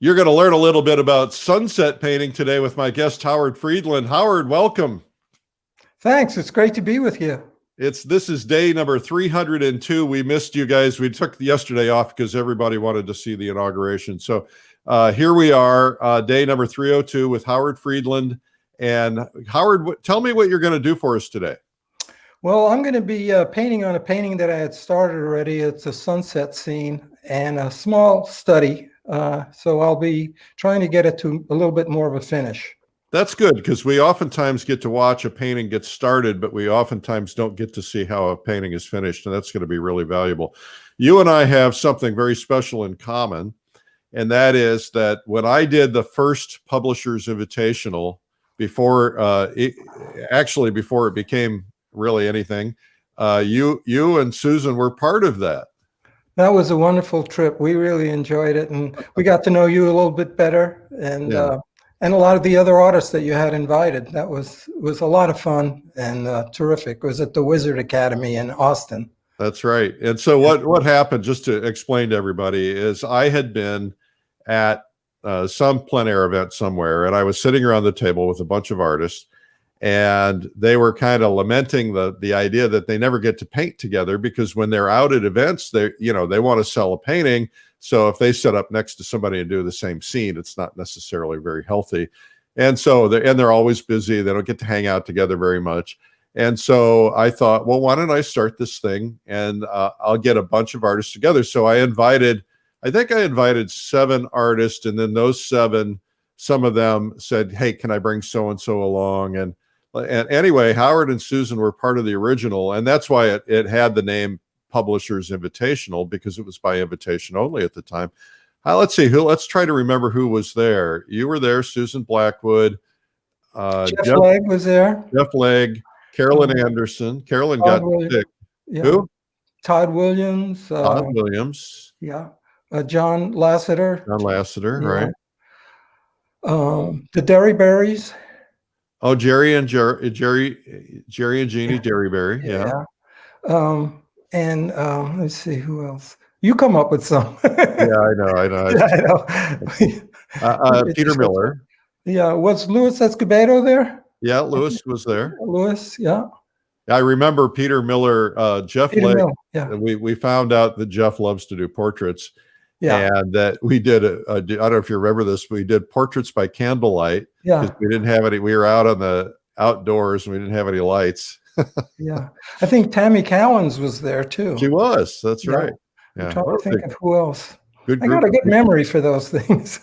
You're going to learn a little bit about sunset painting today with my guest, Howard Friedland. Howard, welcome. Thanks. It's great to be with you. This is day number 302. We missed you guys. We took yesterday off because everybody wanted to see the inauguration. So here we are, day number 302 with Howard Friedland. And Howard, tell me what you're going to do for us today. Well, I'm going to be painting on a painting that I had started already. It's a sunset scene and a small study. So I'll be trying to get it to a little bit more of a finish. That's good, because we oftentimes get to watch a painting get started, but we oftentimes don't get to see how a painting is finished, and that's going to be really valuable. You and I have something very special in common, and that is that when I did the first Publishers Invitational, before it became really anything, you and Susan were part of that. That was a wonderful trip. We really enjoyed it, and we got to know you a little bit better, and a lot of the other artists that you had invited. That was a lot of fun and terrific. It was at the Wizard Academy in Austin. That's right. And so what happened, just to explain to everybody, is I had been at some plein air event somewhere, and I was sitting around the table with a bunch of artists, and they were kind of lamenting the idea that they never get to paint together, because when they're out at events, they want to sell a painting. So if they sit up next to somebody and do the same scene, it's not necessarily very healthy. And so they're always busy. They don't get to hang out together very much. And so I thought, well, why don't I start this thing, and I'll get a bunch of artists together. So I think I invited 7 artists, and then those 7, some of them said, hey, can I bring so-and-so along? And anyway, Howard and Susan were part of the original, and that's why it had the name Publishers Invitational, because it was by invitation only at the time. Let's try to remember who was there. You were there, Susan Blackwood. Jeff Legg was there. Jeff Legg, Carolyn Anderson. Carolyn got sick. Yeah. Who? Todd Williams. Todd Williams. Yeah. John Lasseter. John Lasseter, yeah. Right. The Derryberries. Oh, Jerry and Jeannie Derryberry. Yeah. And let's see, who else? You come up with some. Yeah, I know. Yeah, I know. Peter Miller. Yeah, was Luis Escobedo there? Yeah, Luis was there. Luis, yeah. I remember Peter Miller, Jeff Legg. Yeah. We found out that Jeff loves to do portraits. Yeah. And that we did I don't know if you remember this, but we did portraits by candlelight. Yeah. Because we didn't have any. We were out on the outdoors, and we didn't have any lights. Yeah, I think Tammy Cowens was there too. She was. That's right. Yeah. I'm trying to think of who else. I got a good memory for those things.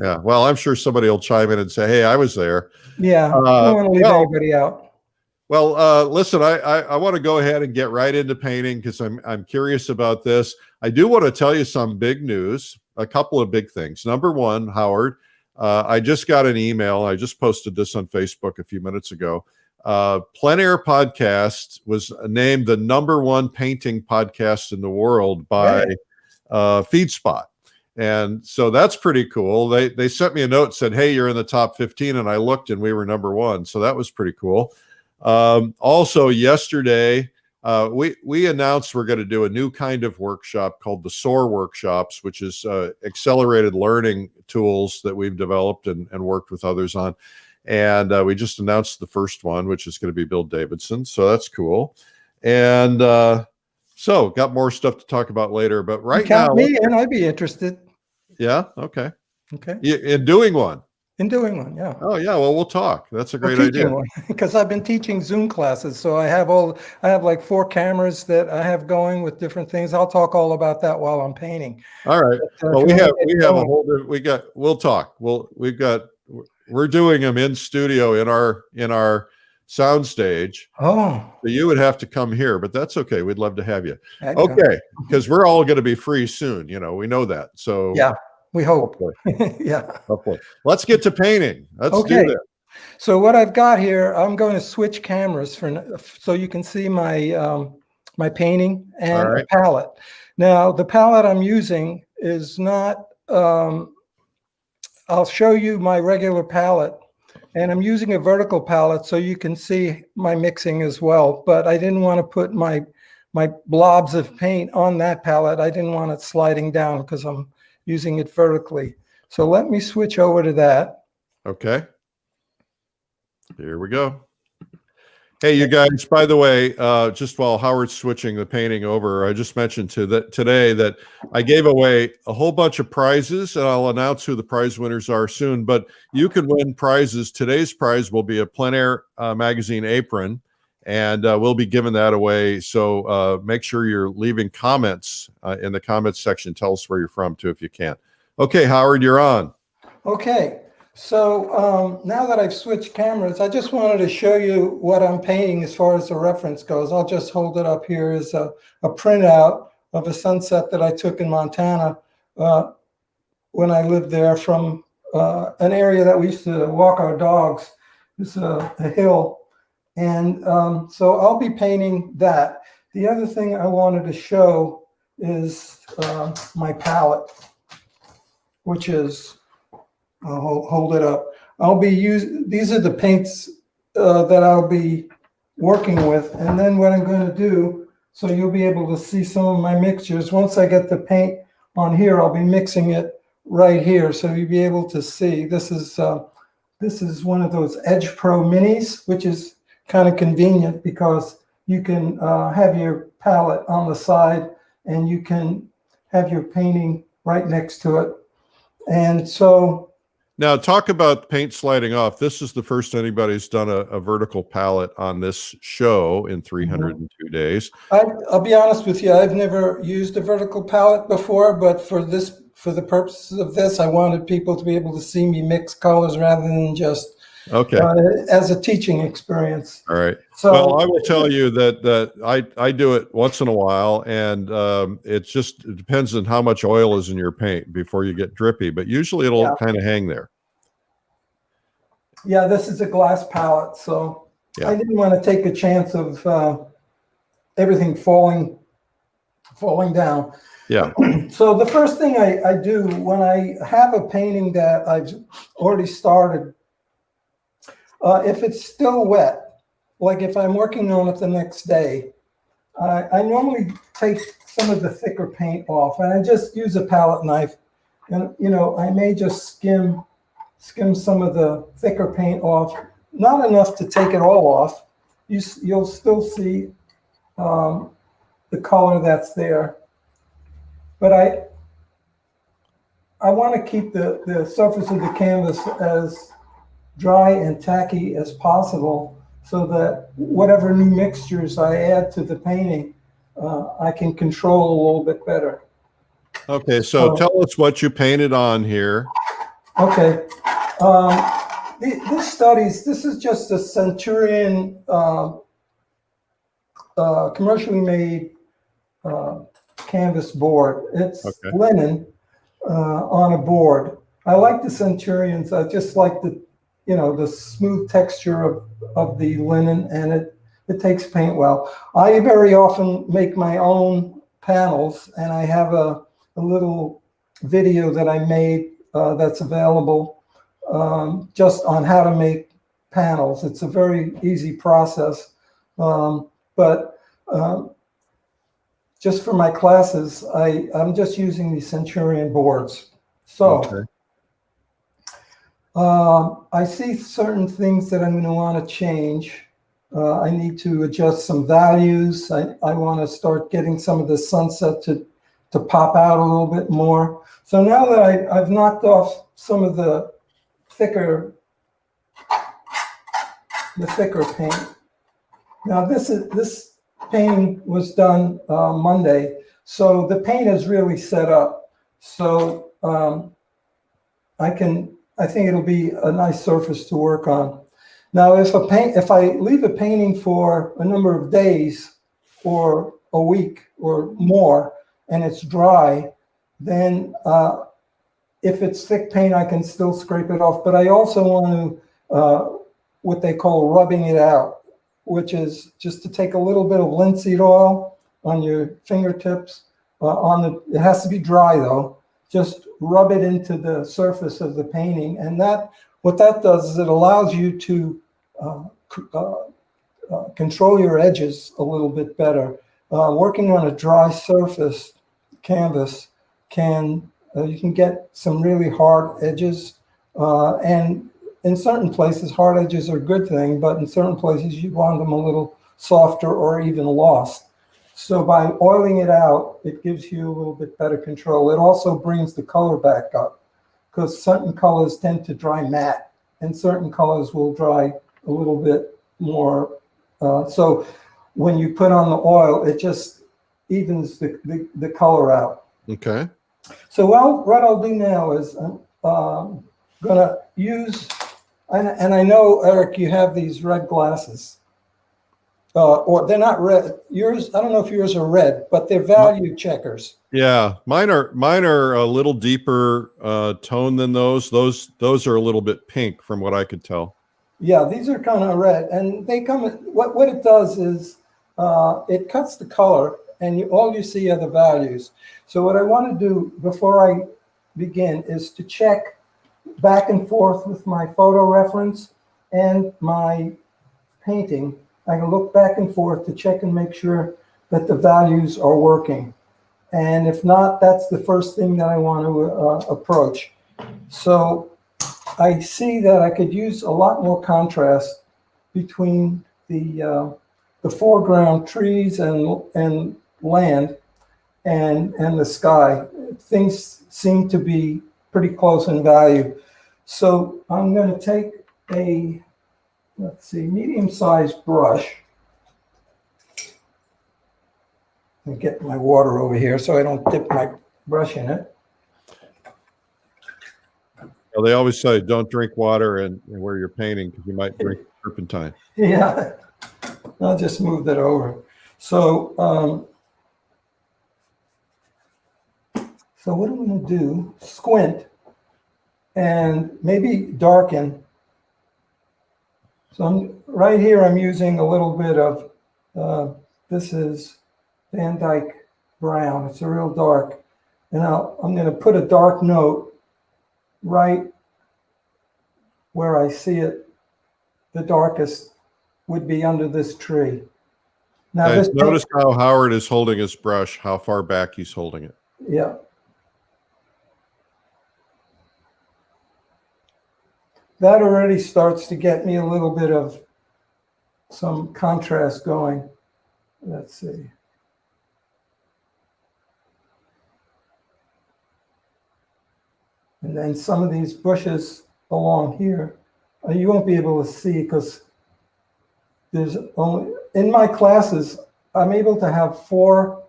Yeah. Well, I'm sure somebody will chime in and say, "Hey, I was there." Yeah. I don't want to leave anybody out. Well, listen, I want to go ahead and get right into painting, because I'm curious about this. I do want to tell you some big news, a couple of big things. Number one, Howard, I just got an email. I just posted this on Facebook a few minutes ago. Plein Air Podcast was named the #1 painting podcast in the world by FeedSpot. And so that's pretty cool. They sent me a note, said, hey, you're in the top 15. And I looked, and we were #1. So that was pretty cool. Also yesterday, we announced we're going to do a new kind of workshop called the SOAR workshops, which is accelerated learning tools that we've developed and worked with others on. And we just announced the first one, which is going to be Bill Davidson. So that's cool. And so got more stuff to talk about later. But right now, me in, I'd be interested. Yeah. Okay. Okay. In doing one. In doing one, yeah. Oh yeah. Well, we'll talk. That's a great idea. Because I've been teaching Zoom classes, so I have like 4 cameras that I have going with different things. I'll talk all about that while I'm painting. All right. But, well, we have a whole. We'll talk. We're doing them in studio in our sound stage. Oh. So you would have to come here, but that's okay. We'd love to have you. Okay, because we're all going to be free soon. We know that. So yeah. We hope. Yeah. Hopefully. Let's get to painting. Let's do that. So what I've got here, I'm going to switch cameras so you can see my my painting and a palette. Now, the palette I'm using is not, I'll show you my regular palette, and I'm using a vertical palette so you can see my mixing as well. But I didn't want to put my blobs of paint on that palette. I didn't want it sliding down because I'm using it vertically. So let me switch over to that. Okay. Here we go. Hey, you guys, by the way, just while Howard's switching the painting over, I just mentioned today that I gave away a whole bunch of prizes, and I'll announce who the prize winners are soon, but you can win prizes. Today's prize will be a Plein Air magazine apron, and we'll be giving that away. So make sure you're leaving comments in the comments section. Tell us where you're from, too, if you can. Okay, Howard, you're on. Okay. So now that I've switched cameras, I just wanted to show you what I'm painting as far as the reference goes. I'll just hold it up here as a printout of a sunset that I took in Montana when I lived there from an area that we used to walk our dogs. It's a hill. And so I'll be painting that. The other thing I wanted to show is my palette, which is, I'll hold it up. I'll be using, these are the paints that I'll be working with. And then what I'm going to do, so you'll be able to see some of my mixtures. Once I get the paint on here, I'll be mixing it right here. So you'll be able to see. This is one of those Edge Pro minis, which is kind of convenient because you can have your palette on the side and you can have your painting right next to it. And so now, talk about paint sliding off. This is the first anybody's done a vertical palette on this show in 302 days. I'll be honest with you, I've never used a vertical palette before, but for the purposes of this, I wanted people to be able to see me mix colors rather than just as a teaching experience. All right. So, well, I will tell you that I do it once in a while, and it depends on how much oil is in your paint before you get drippy, but usually it'll kind of hang there. Yeah, this is a glass palette, so I didn't want to take a chance of everything falling down. Yeah. So the first thing I do when I have a painting that I've already started, if it's still wet, like if I'm working on it the next day, I normally take some of the thicker paint off, and I just use a palette knife, and I may just skim some of the thicker paint off, not enough to take it all off. You'll still see the color that's there, but I want to keep the surface of the canvas as dry and tacky as possible, so that whatever new mixtures I add to the painting, I can control a little bit better. Okay, so tell us what you painted on here. Okay, this is just a Centurion commercially made canvas board. It's linen on a board. I like the Centurions. I just like the smooth texture of the linen, and it takes paint well. I very often make my own panels, and I have a little video that I made that's available just on how to make panels. It's a very easy process, but just for my classes, I'm just using the Centurion boards. So I see certain things that I'm going to want to change. I need to adjust some values. I want to start getting some of the sunset to pop out a little bit more. So now that I've knocked off some of the thicker paint. Now this painting was done Monday, so the paint is really set up. So I think it'll be a nice surface to work on. Now, if I leave a painting for a number of days or a week or more and it's dry, then if it's thick paint, I can still scrape it off. But I also want to what they call rubbing it out, which is just to take a little bit of linseed oil on your fingertips. It has to be dry though. Just rub it into the surface of the painting, and what that does is it allows you to control your edges a little bit better. Working on a dry surface canvas can You can get some really hard edges, and in certain places, hard edges are a good thing, but in certain places, you want them a little softer or even lost. So by oiling it out, it gives you a little bit better control. It also brings the color back up, because certain colors tend to dry matte, and certain colors will dry a little bit more. So when you put on the oil, it just evens the color out. Okay. So what I'll do now is I'm going to use, and I know, Eric, you have these red glasses. Or they're not red. Yours, I don't know if yours are red, but they're value checkers. Yeah, mine are a little deeper tone than those. Those are a little bit pink from what I could tell. Yeah, these are kind of red, and they come. What it does is it cuts the color, and all you see are the values. So what I want to do before I begin is to check back and forth with my photo reference and my painting. I can look back and forth to check and make sure that the values are working. And if not, that's the first thing that I want to approach. So I see that I could use a lot more contrast between the foreground trees and land and the sky. Things seem to be pretty close in value. So I'm going to take a, let's see, medium-sized brush. Let me get my water over here so I don't dip my brush in it. Well, they always say don't drink water and where you're painting because you might drink turpentine. Yeah, I'll just move that over. So, so what I'm going to do, squint and maybe darken. So right here, I'm using a little bit of, this is Van Dyke Brown. It's a real dark. And I'm going to put a dark note right where I see it. The darkest would be under this tree. Now, Guys, notice how Howard is holding his brush, how far back he's holding it. Yeah. That already starts to get me a little bit of some contrast going. Let's see. And then some of these bushes along here, you won't be able to see because there's only, in my classes, I'm able to have 4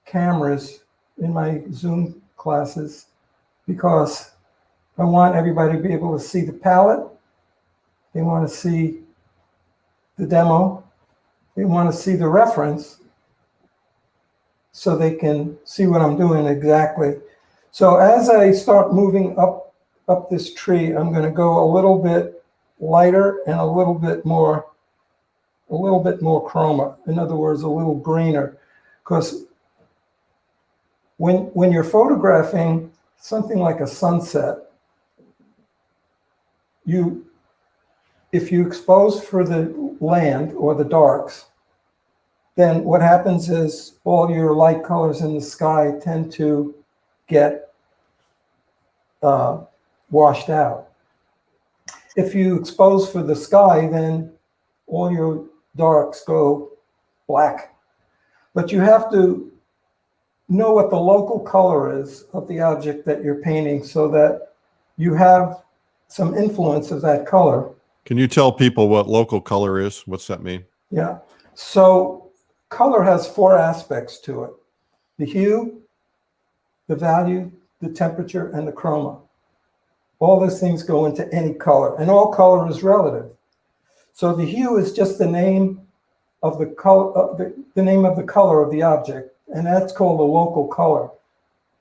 cameras in my Zoom classes because I want everybody to be able to see the palette. They want to see the demo. They want to see the reference so they can see what I'm doing exactly. So as I start moving up this tree, I'm going to go a little bit lighter and a little bit more chroma. In other words, a little greener, because when you're photographing something like a sunset, if you expose for the land or the darks, then what happens is all your light colors in the sky tend to get washed out. If you expose for the sky, then all your darks go black. But you have to know what the local color is of the object that you're painting so that you have some influence of that color. Can you tell people what local color is? What's that mean? Yeah. So color has 4 aspects to it: the hue, the value, the temperature, and the chroma. All those things go into any color, and all color is relative. So the hue is just the name of the color, the name of the color of the object, and that's called a local color.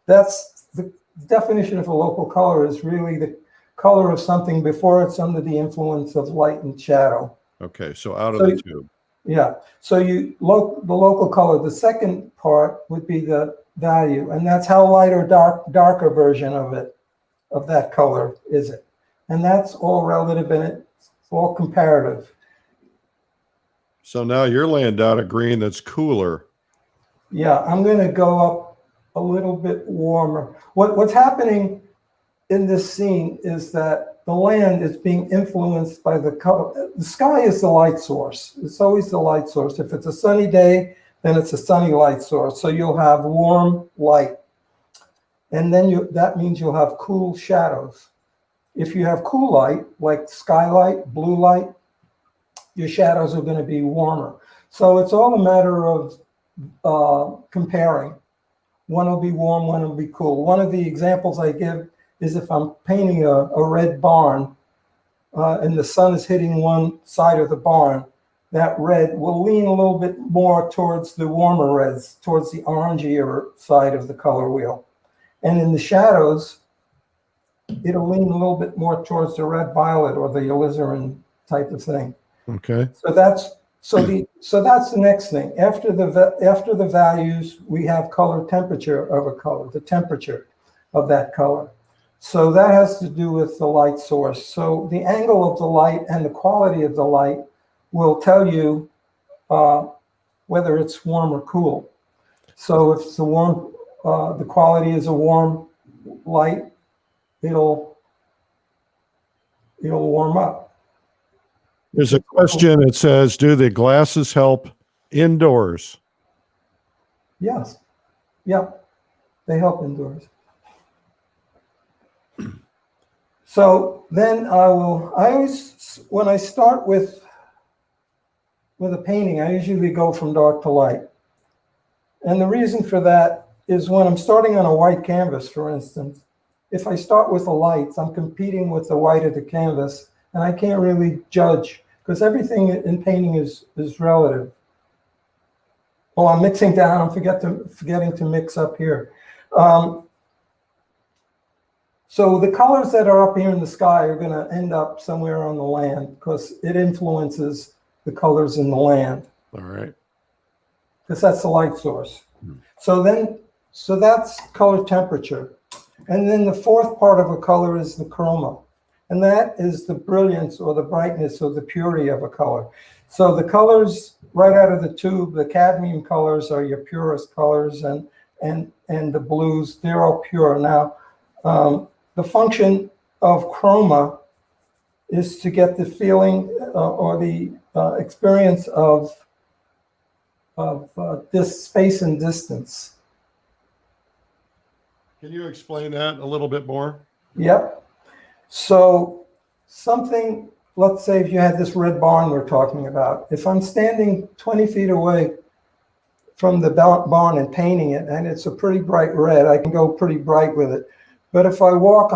That's the definition of a local color, is really the color of something before it's under the influence of light and shadow. Okay, so out of the tube. Yeah, so the local color. The second part would be the value, and that's how light or darker version of that color is it. And that's all relative, and it's all comparative. So now you're laying down a green that's cooler. Yeah, I'm going to go up a little bit warmer. What's happening in this scene is that the land is being influenced by the color. The sky is the light source. It's always the light source. If it's a sunny day, then it's a sunny light source. So you'll have warm light. And then that means you'll have cool shadows. If you have cool light, like skylight, blue light, your shadows are going to be warmer. So it's all a matter of comparing. One will be warm, one will be cool. One of the examples I give is if I'm painting a red barn and the sun is hitting one side of the barn, that red will lean a little bit more towards the warmer reds, towards the orangier side of the color wheel. And in the shadows, it'll lean a little bit more towards the red violet or the alizarin type of thing. Okay. So that's the next thing. After the values, we have color temperature of a color, the temperature of that color. So that has to do with the light source. So the angle of the light and the quality of the light will tell you whether it's warm or cool. So if it's a warm, the quality is a warm light, it'll warm up. There's a question that says, do the glasses help indoors? Yes. Yeah, they help indoors. So then when I start with a painting, I usually go from dark to light. And the reason for that is when I'm starting on a white canvas, for instance, if I start with the lights, I'm competing with the white of the canvas, and I can't really judge because everything in painting is relative. Oh, I'm mixing down. I'm forgetting to mix up here. So the colors that are up here in the sky are going to end up somewhere on the land because it influences the colors in the land. All right. Because that's the light source. So that's color temperature. And then the fourth part of a color is the chroma. And that is the brilliance or the brightness or the purity of a color. So the colors right out of the tube, the cadmium colors are your purest colors, and the blues, they're all pure. Now, the function of chroma is to get the feeling or the experience of this space and distance. Can you explain that a little bit more? Yep. So something, let's say if you had this red barn we're talking about, if I'm standing 20 feet away from the barn and painting it, and it's a pretty bright red, I can go pretty bright with it. But if I walk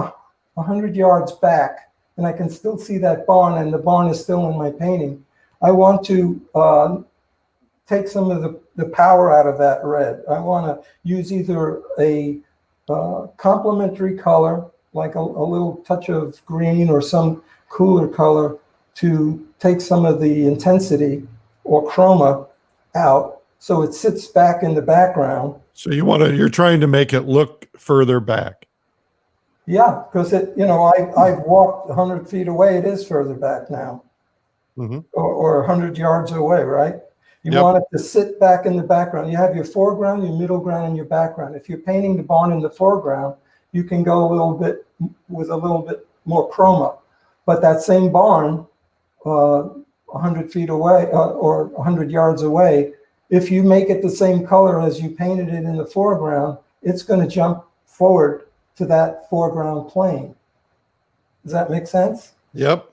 100 yards back and I can still see that barn and the barn is still in my painting, I want to take some of the power out of that red. I want to use either a complementary color, like a little touch of green or some cooler color to take some of the intensity or chroma out so it sits back in the background. So you're trying to make it look further back. Yeah, because I've walked 100 feet away. It is further back now, or 100 yards away, right? You want it to sit back in the background. You have your foreground, your middle ground, and your background. If you're painting the barn in the foreground, you can go a little bit more chroma. But that same barn, 100 feet away or 100 yards away, if you make it the same color as you painted it in the foreground, it's going to jump forward to that foreground plane. Does that make sense? Yep.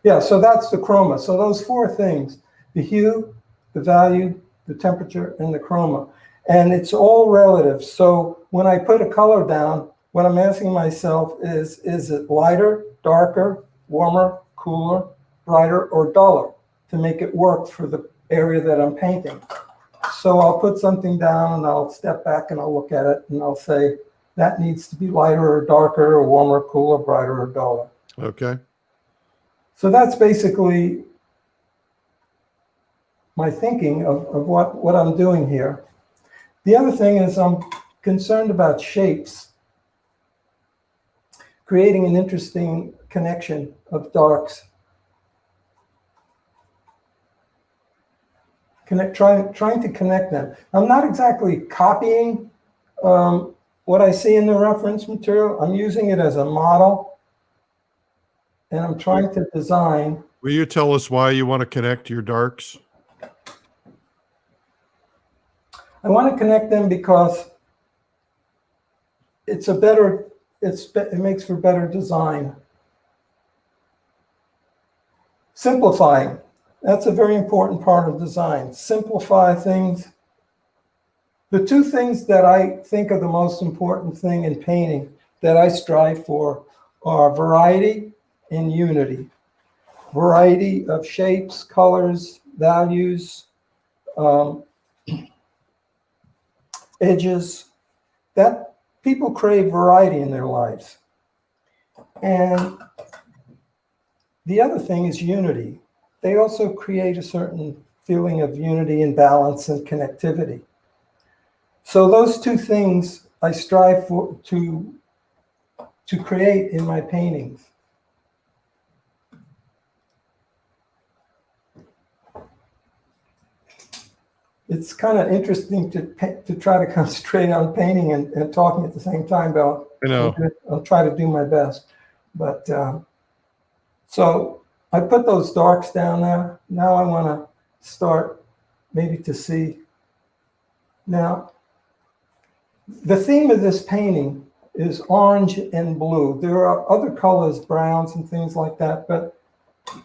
Yeah, so that's the chroma. So those four things, the hue, the value, the temperature, and the chroma. And it's all relative. So when I put a color down, what I'm asking myself is it lighter, darker, warmer, cooler, brighter, or duller to make it work for the area that I'm painting? So I'll put something down and I'll step back and I'll look at it and I'll say, that needs to be lighter or darker or warmer, cooler, brighter, or duller. Okay. So that's basically my thinking of what I'm doing here. The other thing is I'm concerned about shapes, creating an interesting connection of darks. Trying to connect them. I'm not exactly copying what I see in the reference material, I'm using it as a model, and I'm trying to design. Will you tell us why you want to connect your darks? I want to connect them because it's a better, it makes for better design. Simplifying, that's a very important part of design. Simplify things. The two things that I think are the most important thing in painting that I strive for are variety and unity. Variety of shapes, colors, values, edges, that people crave variety in their lives. And the other thing is unity. They also create a certain feeling of unity and balance and connectivity. So those two things I strive for to create in my paintings. It's kind of interesting to try to concentrate on painting and talking at the same time, but I'll try to do my best. But so I put those darks down there. Now I want to start maybe to see. Now, the theme of this painting is orange and blue. There are other colors, browns and things like that, but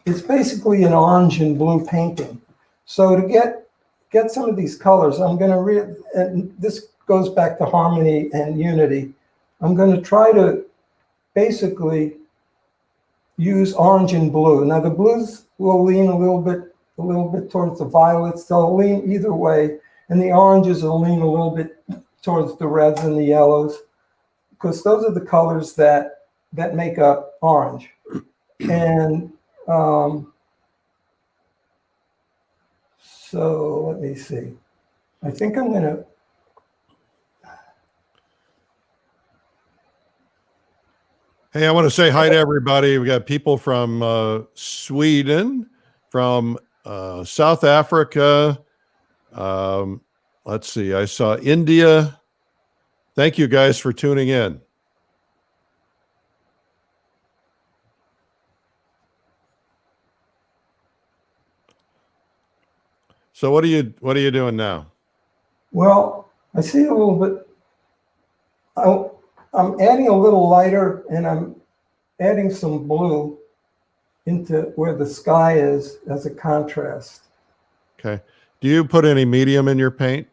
it's basically an orange and blue painting. So to get some of these colors, I'm going to and this goes back to harmony and unity. I'm going to try to basically use orange and blue. Now the blues will lean a little bit towards the violets. They'll lean either way, and the oranges will lean a little bit towards the reds and the yellows, because those are the colors that make up orange. And so let me see. I think I'm going to. Hey, I want to say hi to everybody. We got people from Sweden, from South Africa. Let's see. I saw India. Thank you guys for tuning in. So what are you doing now? Well, I see a little bit. I'm adding a little lighter, and I'm adding some blue into where the sky is as a contrast. Okay. Do you put any medium in your paint?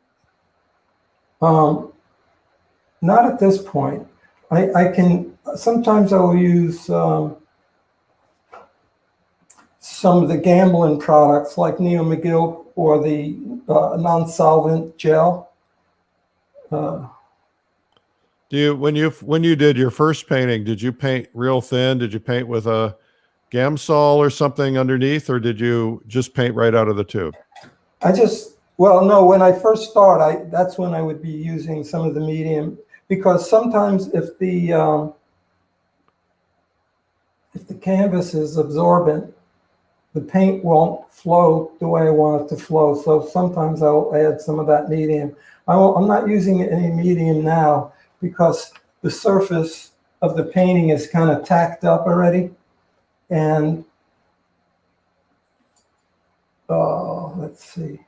Not at this point. I can, sometimes I will use some of the Gamblin products like Neo McGill or the non-solvent gel. When you did your first painting, did you paint real thin? Did you paint with a Gamsol or something underneath, or did you just paint right out of the tube? Well, no, when I first start, that's when I would be using some of the medium, because sometimes if the canvas is absorbent, the paint won't flow the way I want it to flow. So sometimes I'll add some of that medium. I'm not using any medium now because the surface of the painting is kind of tacked up already. And let's see.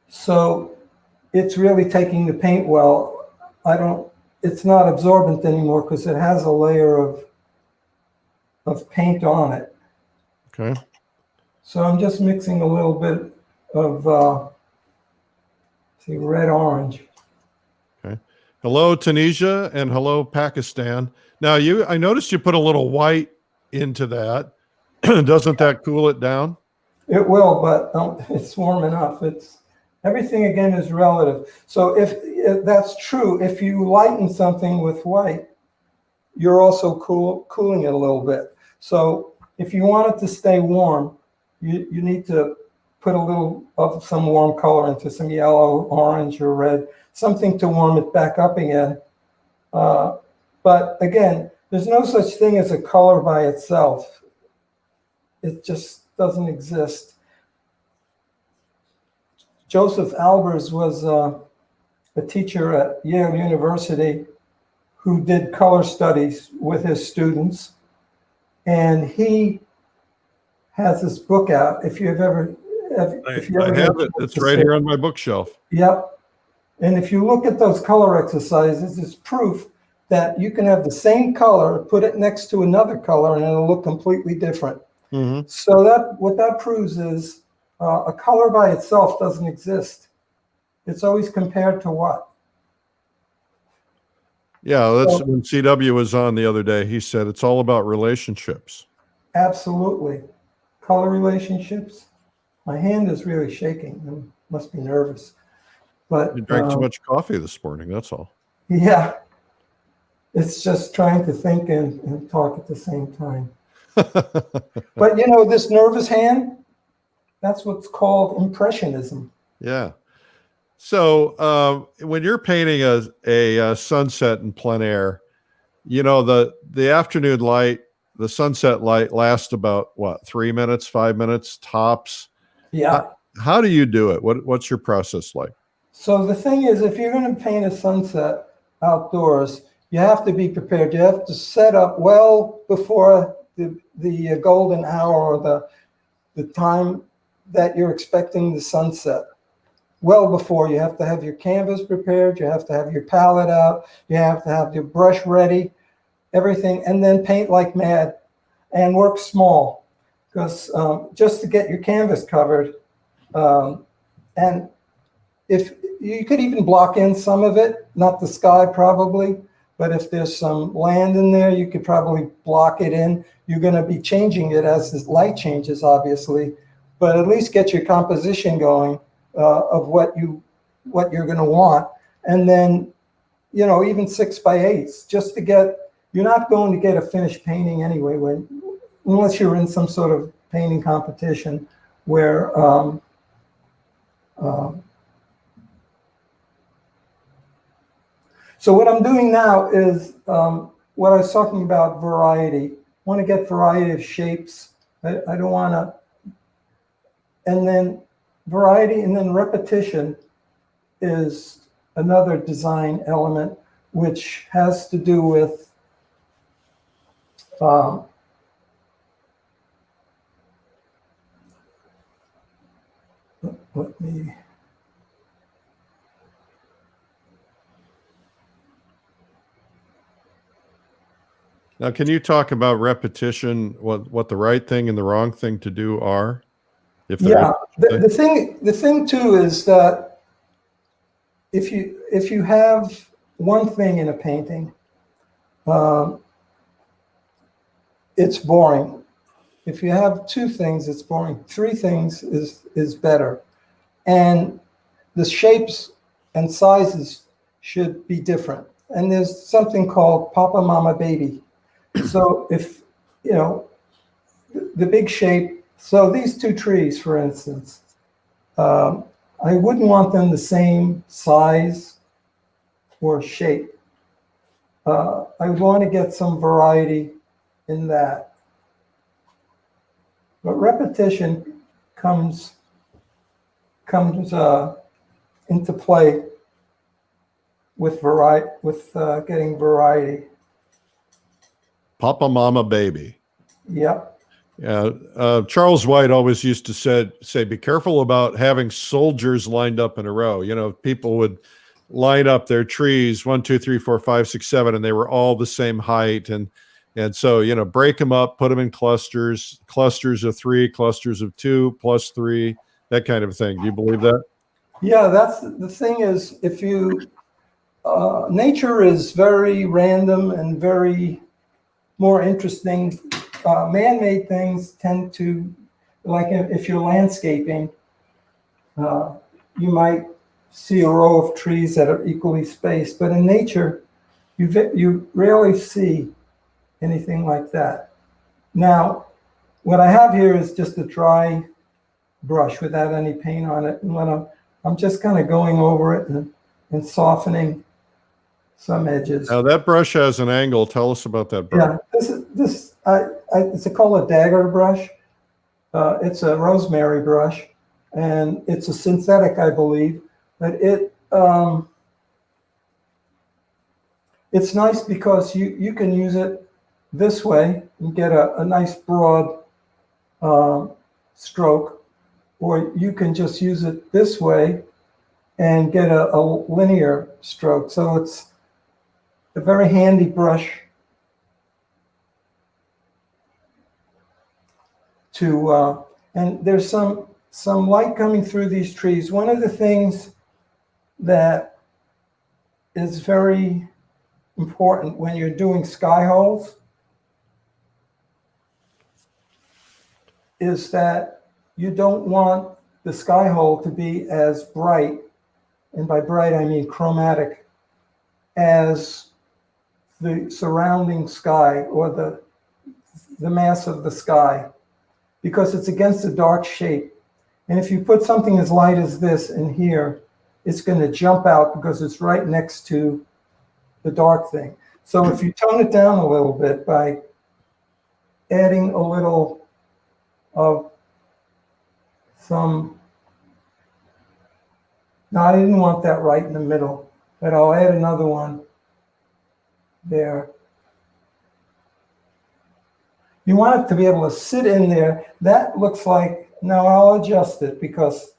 So it's really taking the paint well. It's not absorbent anymore because it has a layer of paint on it. Okay. So I'm just mixing a little bit of red orange. Okay. Hello, Tunisia, and hello, Pakistan. Now I noticed you put a little white into that. Doesn't that cool it down? It will, but it's warm enough. Everything again is relative. So if that's true, if you lighten something with white, you're also cooling it a little bit. So if you want it to stay warm, you need to put a little of some warm color into some yellow, orange, or red, something to warm it back up again. But again, there's no such thing as a color by itself. It just doesn't exist. Joseph Albers was a teacher at Yale University who did color studies with his students. And he has this book out. If you have ever, if you ever I have it. It's right here on my bookshelf. Yep. And if you look at those color exercises, it's proof that you can have the same color, put it next to another color, and it'll look completely different. Mm-hmm. So that what that proves is a color by itself doesn't exist. It's always compared to what? Yeah, that's when CW was on the other day. He said it's all about relationships. Absolutely. Color relationships. My hand is really shaking. I must be nervous. But You drank too much coffee this morning, that's all. Yeah. It's just trying to think and talk at the same time. But you know, this nervous hand, that's what's called impressionism. Yeah. So when you're painting a sunset in plein air, you know, the afternoon light, the sunset light lasts about what, 3 minutes, 5 minutes tops? Yeah. How do you do it? What's your process like? So the thing is, if you're going to paint a sunset outdoors, you have to be prepared. You have to set up well before the golden hour or the time that you're expecting the sunset. Well before, you have to have your canvas prepared, you have to have your palette out, you have to have your brush ready, everything, and then paint like mad and work small, because just to get your canvas covered. And if you could even block in some of it, not the sky probably, but if there's some land in there, you could probably block it in. You're going to be changing it as the light changes, obviously, but at least get your composition going of what you're going to want. And then, you know, even 6x8s, just to get, you're not going to get a finished painting anyway, unless you're in some sort of painting competition where so what I'm doing now is what I was talking about, variety. I want to get variety of shapes. I don't want to, and then variety, and then repetition is another design element, which has to do with let me. Now, can you talk about repetition, what the right thing and the wrong thing to do are? Yeah, the thing too is that if you have one thing in a painting, it's boring. If you have two things, it's boring. Three things is better. And the shapes and sizes should be different. And there's something called Papa, Mama, Baby. So if, you know, the big shape, so these two trees, for instance, I wouldn't want them the same size or shape. I want to get some variety in that. But repetition comes into play with getting variety. Papa, Mama, Baby. Yep. Yeah. Charles White always used to say, be careful about having soldiers lined up in a row. You know, people would line up their trees 1, 2, 3, 4, 5, 6, 7, and they were all the same height. And so, you know, break them up, put them in clusters of 3, clusters of 2, plus 3, that kind of thing. Do you believe that? Yeah, that's the thing is, if you, nature is very random and very more interesting. Man-made things tend to, like if you're landscaping, you might see a row of trees that are equally spaced, but in nature, you rarely see anything like that. Now, what I have here is just a dry brush without any paint on it, and when I'm just kind of going over it and softening some edges. Now that brush has an angle. Tell us about that brush. Yeah, it's called a dagger brush. It's a rosemary brush, and it's a synthetic, I believe. But it's nice because you can use it this way and get a nice broad stroke, or you can just use it this way and get a linear stroke. So it's a very handy brush to, and there's some light coming through these trees. One of the things that is very important when you're doing sky holes is that you don't want the sky hole to be as bright, and by bright I mean chromatic, as the surrounding sky or the mass of the sky, because it's against a dark shape. And if you put something as light as this in here, it's going to jump out because it's right next to the dark thing. So if you tone it down a little bit by adding a little of some, no, I didn't want that right in the middle, but I'll add another one there. You want it to be able to sit in there. That looks like, now I'll adjust it because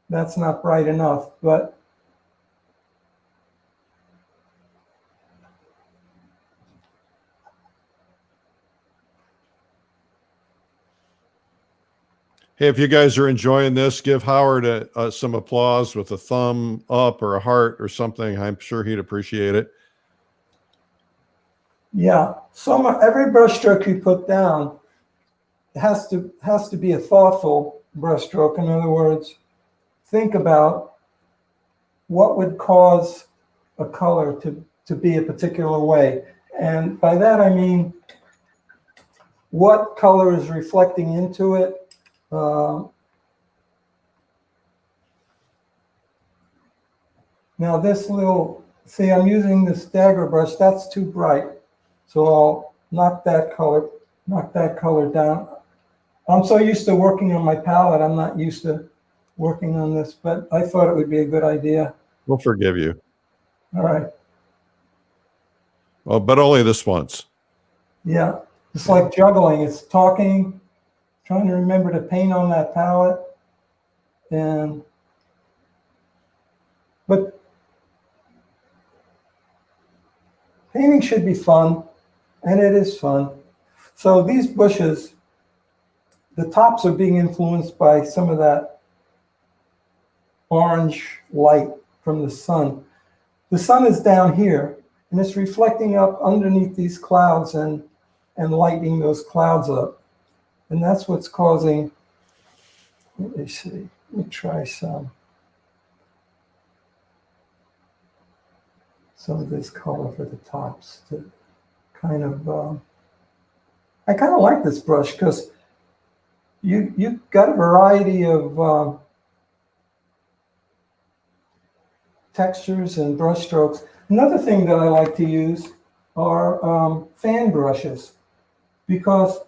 that's not bright enough, but hey, if you guys are enjoying this, give Howard some applause with a thumb up or a heart or something. I'm sure he'd appreciate it. yeah, every brush stroke you put down has to be a thoughtful brush stroke. In other words, think about what would cause a color to be a particular way. And by that I mean what color is reflecting into it. Now this little, see, I'm using this dagger brush, that's too bright. So I'll knock that color down. I'm so used to working on my palette, I'm not used to working on this, but I thought it would be a good idea. We'll forgive you. All right. Well, but only this once. Yeah, it's like juggling. It's talking, trying to remember to paint on that palette, but painting should be fun, and it is fun. So these bushes, the tops are being influenced by some of that orange light from the sun. The sun is down here, and it's reflecting up underneath these clouds and lighting those clouds up. And that's what's causing, let me see, let me try some of this color for the tops to kind of, I kind of like this brush because you got a variety of textures and brush strokes. Another thing that I like to use are fan brushes, because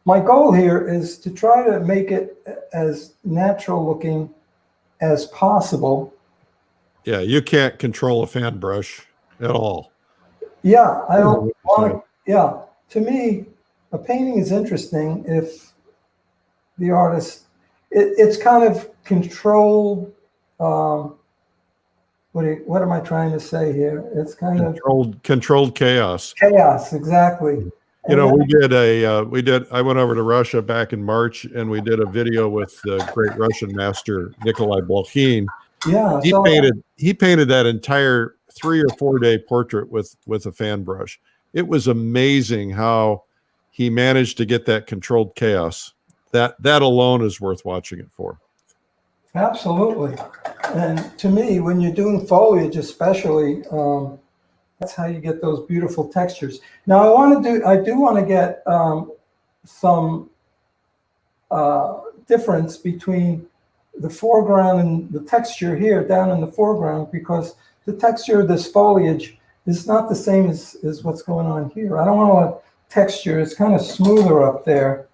my goal here is to try to make it as natural looking as possible. Yeah, you can't control a fan brush at all. Yeah, I don't want to, yeah. To me, a painting is interesting if the artist, it's kind of controlled, what am I trying to say here? It's kind of controlled chaos. Chaos, exactly. You know, I went over to Russia back in March, and we did a video with the great Russian master, Nikolai Blokhin. Yeah. He painted that entire 3 or 4 day portrait with a fan brush. It was amazing how he managed to get that controlled chaos. That alone is worth watching it for. Absolutely. And to me, when you're doing foliage especially, that's how you get those beautiful textures. Now I do want to get some difference between the foreground and the texture here down in the foreground, because the texture of this foliage is not the same as what's going on here. I don't want a lot of texture. It's kind of smoother up there.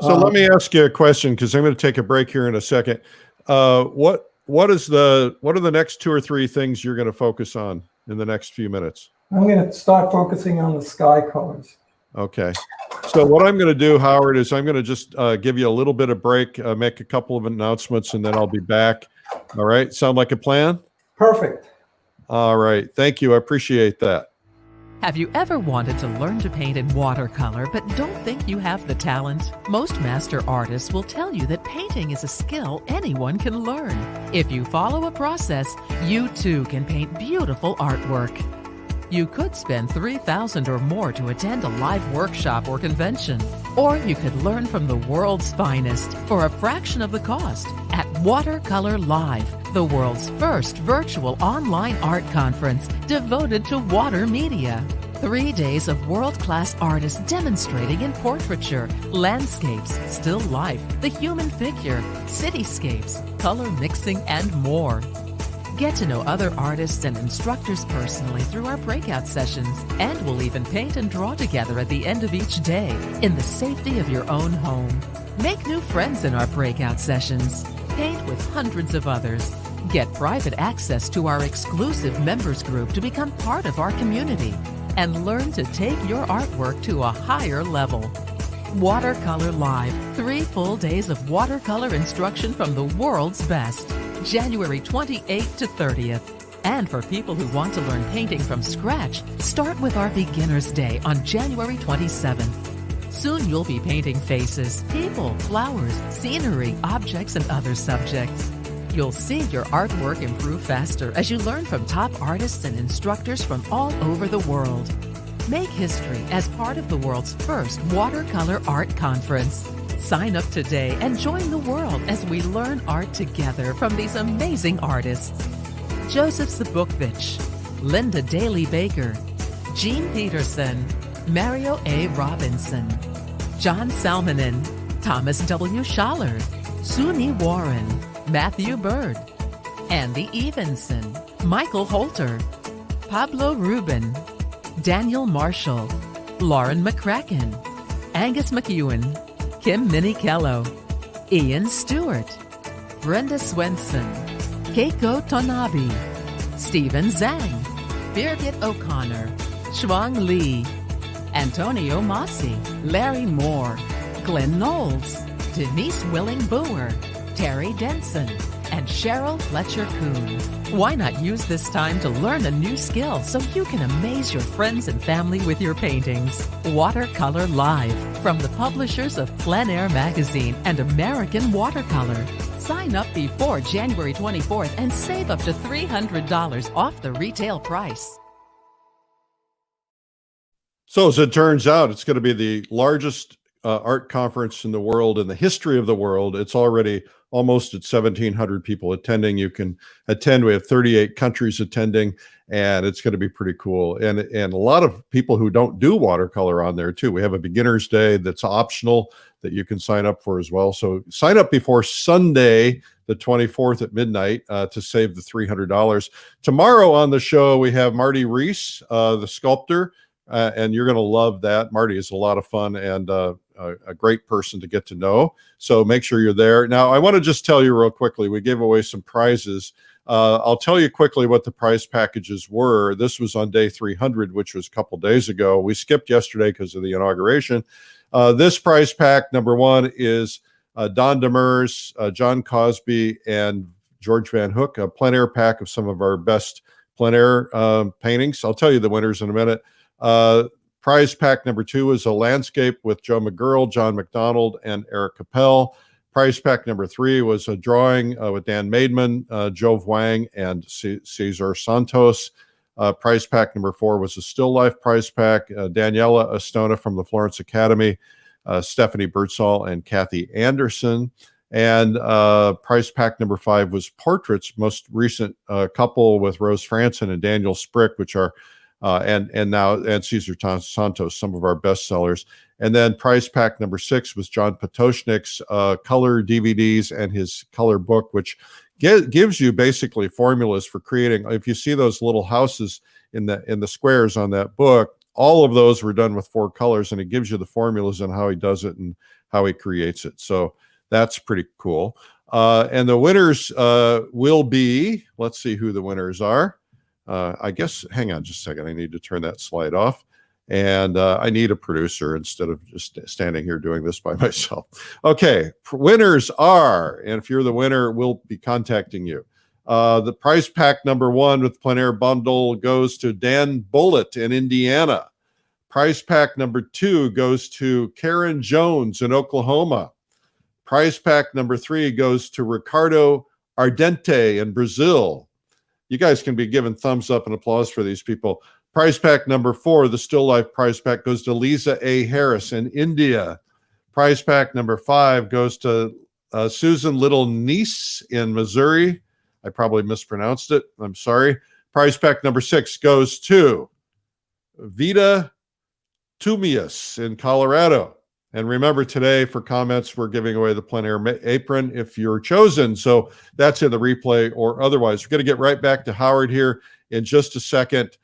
So let me ask you a question, because I'm going to take a break here in a second. What are the next 2 or 3 things you're going to focus on in the next few minutes? I'm going to start focusing on the sky colors. Okay. So what I'm going to do, Howard, is I'm going to just give you a little bit of break, make a couple of announcements, and then I'll be back. All right. Sound like a plan? Perfect. All right. Thank you. I appreciate that. Have you ever wanted to learn to paint in watercolor but don't think you have the talent? Most master artists will tell you that painting is a skill anyone can learn. If you follow a process, you too can paint beautiful artwork. You could spend $3,000 or more to attend a live workshop or convention. Or you could learn from the world's finest for a fraction of the cost at Watercolor Live, the world's first virtual online art conference devoted to water media. 3 days of world-class artists demonstrating in portraiture, landscapes, still life, the human figure, cityscapes, color mixing, and more. Get to know other artists and instructors personally through our breakout sessions, and we'll even paint and draw together at the end of each day in the safety of your own home. Make new friends in our breakout sessions. Paint with hundreds of others. Get private access to our exclusive members group to become part of our community, and learn to take your artwork to a higher level. Watercolor Live, 3 full days of watercolor instruction from the world's best. January 28th to 30th. And for people who want to learn painting from scratch, start with our Beginner's Day on January 27th. Soon you'll be painting faces, people, flowers, scenery, objects, and other subjects. You'll see your artwork improve faster as you learn from top artists and instructors from all over the world. Make history as part of the world's first watercolor art conference. Sign up today and join the world as we learn art together from these amazing artists. Joseph Zbukvich, Linda Daly Baker, Jean Peterson, Mario A. Robinson, John Salmonen, Thomas W. Schaller, Suni Warren, Matthew Bird, Andy Evenson, Michael Holter, Pablo Rubin, Daniel Marshall, Lauren McCracken, Angus McEwen, Kim Minikello, Ian Stewart, Brenda Swenson, Keiko Tonabe, Stephen Zhang, Birgit O'Connor, Shuang Li, Antonio Masi, Larry Moore, Glenn Knowles, Denise Willing-Boer, Terry Denson, and Cheryl Fletcher-Coon. Why not use this time to learn a new skill so you can amaze your friends and family with your paintings? Watercolor Live, from the publishers of Plein Air Magazine and American Watercolor. Sign up before January 24th and save up to $300 off the retail price. So as it turns out, it's going to be the largest art conference in the world, in the history of the world. It's already almost at 1,700 people attending. You can attend. We have 38 countries attending, and it's going to be pretty cool. And a lot of people who don't do watercolor on there too. We have a beginner's day that's optional that you can sign up for as well. So sign up before Sunday, the 24th at midnight to save the $300. Tomorrow on the show, we have Marty Reese, the sculptor, and you're going to love that. Marty is a lot of fun and a great person to get to know. So make sure you're there. Now, I want to just tell you real quickly, we gave away some prizes. I'll tell you quickly what the prize packages were. This was on day 300, which was a couple days ago. We skipped yesterday because of the inauguration. This prize pack, number one, is Don Demers, John Cosby, and George Van Hook, a plein air pack of some of our best plein air paintings. I'll tell you the winners in a minute. Prize pack number two is a landscape with Joe McGurl, John McDonald, and Eric Capel. Prize pack number three was a drawing with Dan Maidman, Jove Wang, and Cesar Santos. Prize pack number four was a still life prize pack. Daniela Estona from the Florence Academy, Stephanie Birdsall, and Kathy Anderson. And prize pack number five was portraits, most recent couple with Rose Franson and Daniel Sprick, which are and Cesar Santos, some of our best sellers. And then prize pack number six was John Potoshnik's color DVDs and his color book, which gives you basically formulas for creating. If you see those little houses in the squares on that book, all of those were done with 4 colors, and it gives you the formulas on how he does it and how he creates it. So that's pretty cool. And the winners will be, let's see who the winners are. I guess, hang on just a second. I need to turn that slide off. And I need a producer instead of just standing here doing this by myself. Okay, winners are, and if you're the winner, we'll be contacting you. The prize pack number 1 with plein air bundle goes to Dan Bullitt in Indiana. Prize pack number 2 goes to Karen Jones in Oklahoma. Prize pack number 3 goes to Ricardo Ardente in Brazil. You guys can be given thumbs up and applause for these people. Prize pack number 4, the Still Life prize pack, goes to Lisa A. Harris in India. Prize pack number 5 goes to Susan Little Niece in Missouri. I probably mispronounced it. I'm sorry. Prize pack number 6 goes to Vita Tumius in Colorado. And remember, today for comments, we're giving away the plein air apron if you're chosen. So that's in the replay or otherwise. We're going to get right back to Howard here in just a second.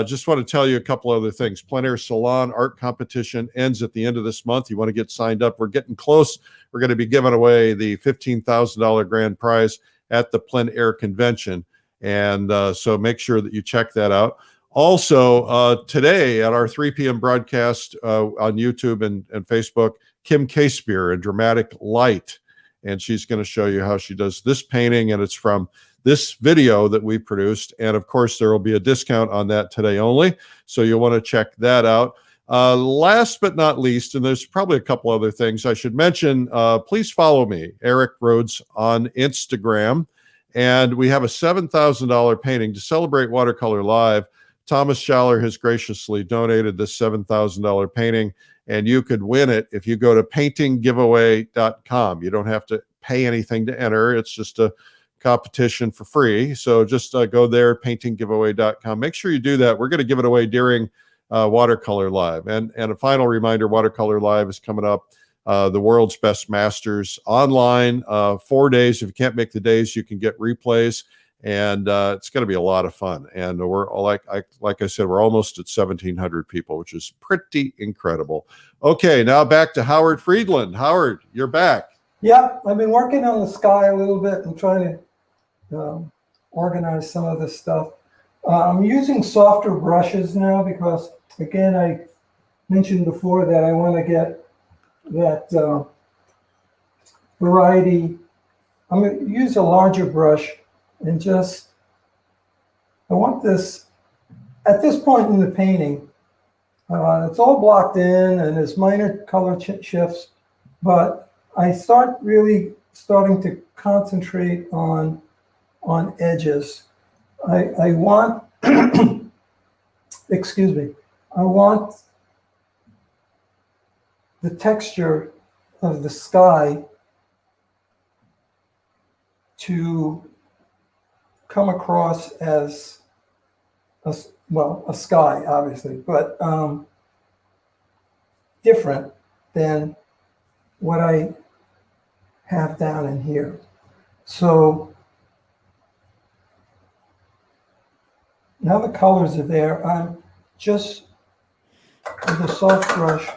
Just want to tell you a couple other things. Plein Air Salon art competition ends at the end of this month. You want to get signed up. We're getting close. We're going to be giving away the $15,000 grand prize at the Plein Air convention. And so make sure that you check that out. Also, today at our 3 p.m. broadcast on YouTube and Facebook, Kim Casebeer in Dramatic Light. And she's going to show you how she does this painting. And it's from this video that we produced. And of course, there will be a discount on that today only. So you'll want to check that out. Last but not least, and there's probably a couple other things I should mention, please follow me, Eric Rhoads, on Instagram. And we have a $7,000 painting to celebrate Watercolor Live. Thomas Schaller has graciously donated this $7,000 painting, and you could win it if you go to paintinggiveaway.com. You don't have to pay anything to enter. It's just a competition for free. So just go there, paintinggiveaway.com. Make sure you do that. We're going to give it away during Watercolor Live. And a final reminder, Watercolor Live is coming up. The World's Best Masters online, 4 days. If you can't make the days, you can get replays. And it's going to be a lot of fun. And we're like I said, we're almost at 1,700 people, which is pretty incredible. Okay, now back to Howard Friedland. Howard, you're back. Yeah, I've been working on the sky a little bit and trying to organize some of this stuff. I'm using softer brushes now because, again, I mentioned before that I want to get that variety. I'm going to use a larger brush. And just, I want this, at this point in the painting, it's all blocked in and there's minor color shifts, but I starting to concentrate on edges. I want, excuse me, I want the texture of the sky to come across as a sky, obviously, but different than what I have down in here. So now the colors are there. I'm just with a soft brush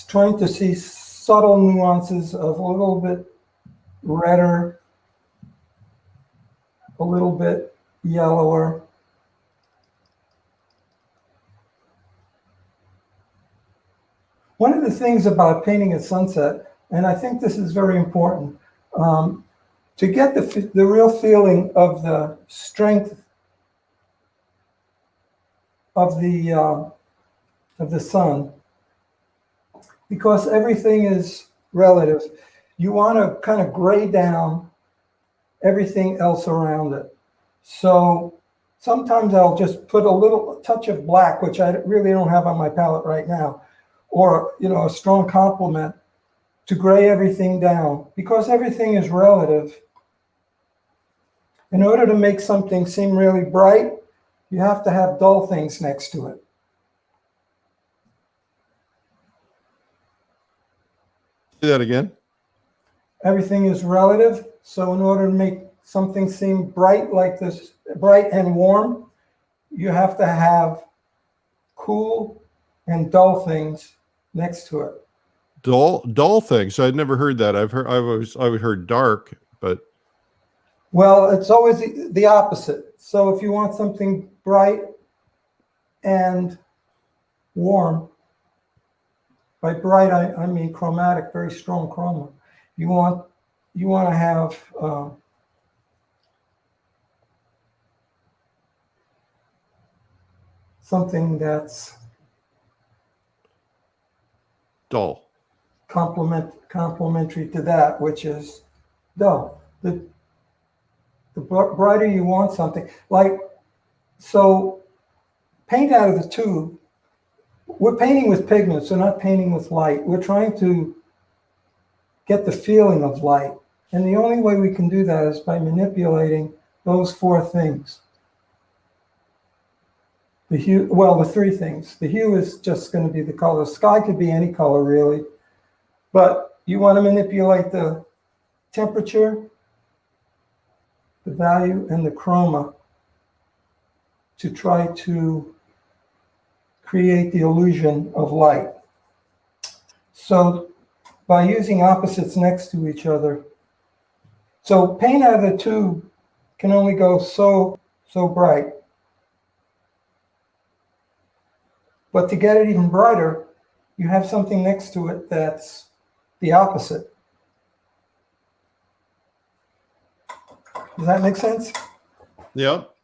trying to see subtle nuances of a little bit redder, a little bit yellower. One of the things about painting at sunset, and I think this is very important, to get the real feeling of the strength of the sun, because everything is relative. You want to kind of gray down everything else around it. So sometimes I'll just put a little touch of black, which I really don't have on my palette right now, or a strong complement to gray everything down, because everything is relative. In order to make something seem really bright, you have to have dull things next to it. Do that again. Everything is relative. So in order to make something seem bright like this, bright and warm, you have to have cool and dull things next to it. Dull things. I'd never heard that. I've always heard dark, but Well, it's always the opposite. So if you want something bright and warm, by bright I mean chromatic, very strong chroma. You want to have something that's Dull. complementary to that, which is dull. The brighter you want something, like, so paint out of the tube. We're painting with pigments, we're not painting with light. We're trying to get the feeling of light. And the only way we can do that is by manipulating those four things. The hue, well, the three things. The hue is just going to be the color. Sky could be any color, really. But you want to manipulate the temperature, the value, and the chroma to try to create the illusion of light. So by using opposites next to each other, so paint out of the tube can only go so bright. But to get it even brighter, you have something next to it that's the opposite. Does that make sense? Yep.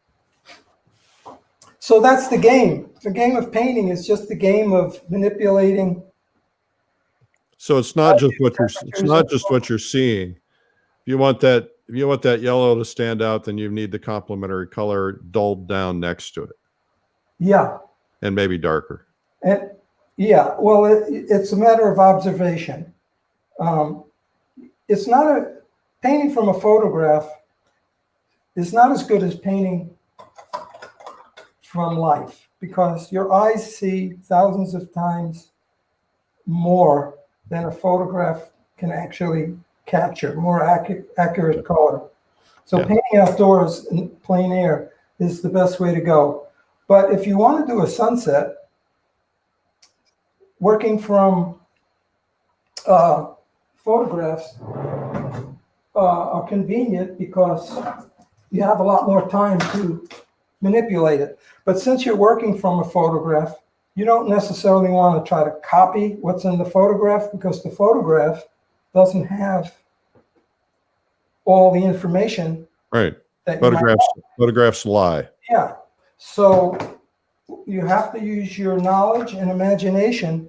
So that's the game. The game of painting is just the game of manipulating. So it's not just what you're seeing. If you want that yellow to stand out, then you need the complementary color dulled down next to it. Yeah. And maybe darker. And yeah, well, it's a matter of observation. It's not a painting from a photograph is not as good as painting from life, because your eyes see thousands of times more than a photograph can actually capture, more accurate color. So yeah. Painting outdoors in plein air is the best way to go. But if you want to do a sunset, working from photographs are convenient because you have a lot more time to manipulate it. But since you're working from a photograph, you don't necessarily want to try to copy what's in the photograph, because the photograph doesn't have all the information. Right. That Photographs lie. Yeah. So you have to use your knowledge and imagination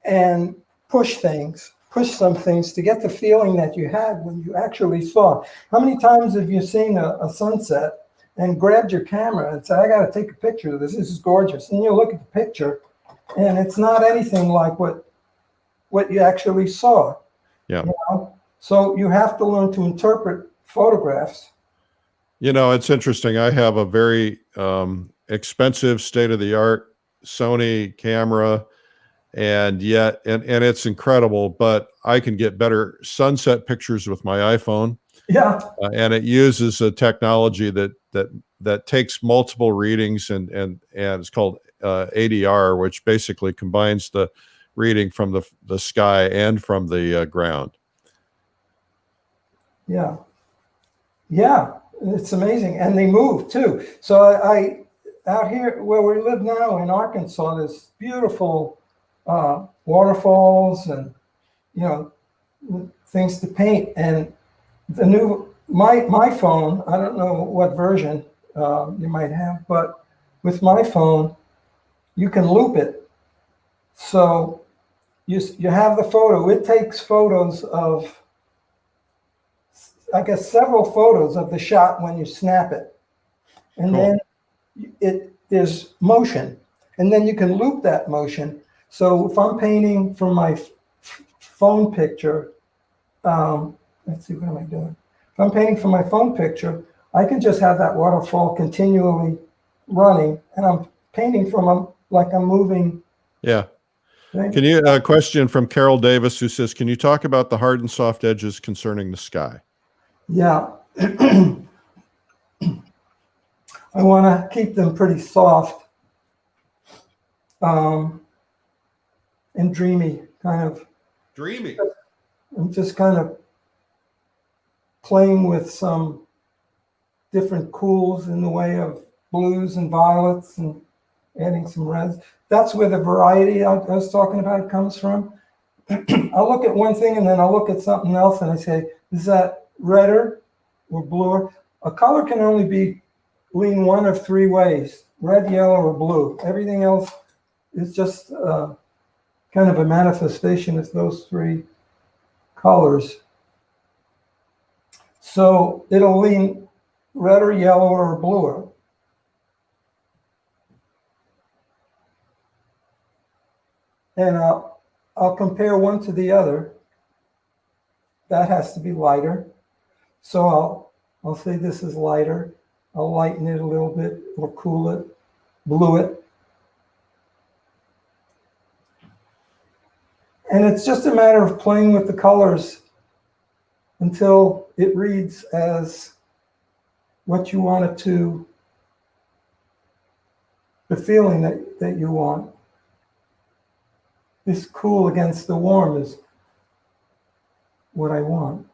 and push some things to get the feeling that you had when you actually saw. How many times have you seen a sunset and grabbed your camera and said, I got to take a picture of this. This is gorgeous. And you look at the picture and it's not anything like what you actually saw. Yeah. You know? So you have to learn to interpret photographs. You know, it's interesting. I have a very expensive state-of-the-art Sony camera, and it's incredible, but I can get better sunset pictures with my iPhone. Yeah. And it uses a technology that takes multiple readings and it's called ADR, which basically combines the reading from the sky and from the ground. Yeah. Yeah. It's amazing. And they move too. So I out here where we live now in Arkansas, there's beautiful waterfalls and, you know, things to paint. And the new, my phone, I don't know what version you might have, but with my phone, you can loop it. So you have the photo. It takes photos of, I guess, several photos of the shot when you snap it. And cool. Then there's motion. And then you can loop that motion. So if I'm painting from my phone picture, let's see, what am I doing? If I'm painting from my phone picture, I can just have that waterfall continually running, and I'm painting from like I'm moving. Yeah. Right? Can you, a question from Carol Davis, who says, can you talk about the hard and soft edges concerning the sky? Yeah. I want to keep them pretty soft and dreamy, kind of. Dreamy. I'm just kind of playing with some different cools in the way of blues and violets and adding some reds. That's where the variety I was talking about comes from. I'll look at one thing and then I'll look at something else and I say, is that redder or bluer? A color can only lean one of three ways: red, yellow, or blue. Everything else is just kind of a manifestation of those three colors. So it'll lean redder, yellower, or bluer. And I'll compare one to the other. That has to be lighter. So I'll say this is lighter. I'll lighten it a little bit or cool it, blue it. And it's just a matter of playing with the colors until it reads as what you want it to, the feeling that you want. This cool against the warm is what I want.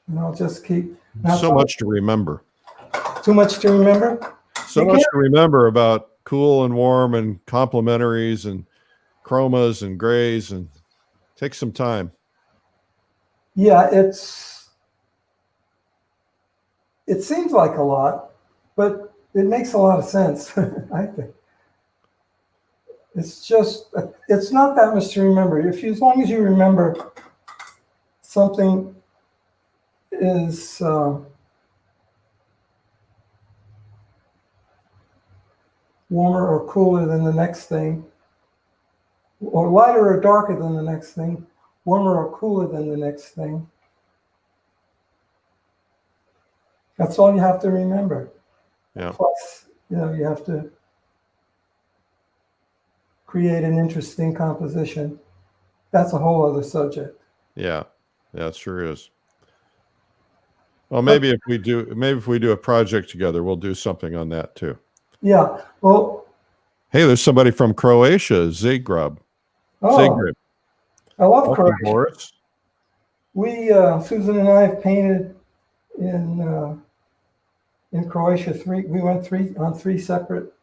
And I'll just keep. So much to remember. Too much to remember? So much to remember about cool and warm and complementaries and chromas and grays, and take some time. Yeah, it seems like a lot, but it makes a lot of sense, I think. It's not that much to remember. As long as you remember something is warmer or cooler than the next thing, or lighter or darker than the next thing, warmer or cooler than the next thing. That's all you have to remember. Yeah. Plus, you have to create an interesting composition. That's a whole other subject. Yeah, it sure is. Well, maybe if we do a project together, we'll do something on that too. Yeah. Well, hey, there's somebody from Croatia, Zagreb. oh, Zagreb. I love Welcome, Croatia. Boris. We, Susan and I have painted in Croatia. We went on three separate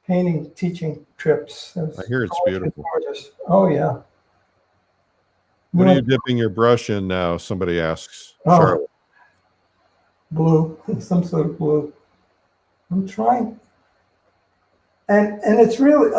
painting teaching trips. I hear it's beautiful. Gorgeous. Oh yeah. What are you dipping your brush in now? Somebody asks. Oh, Charlotte. blue, some sort of blue. I'm trying, and it's really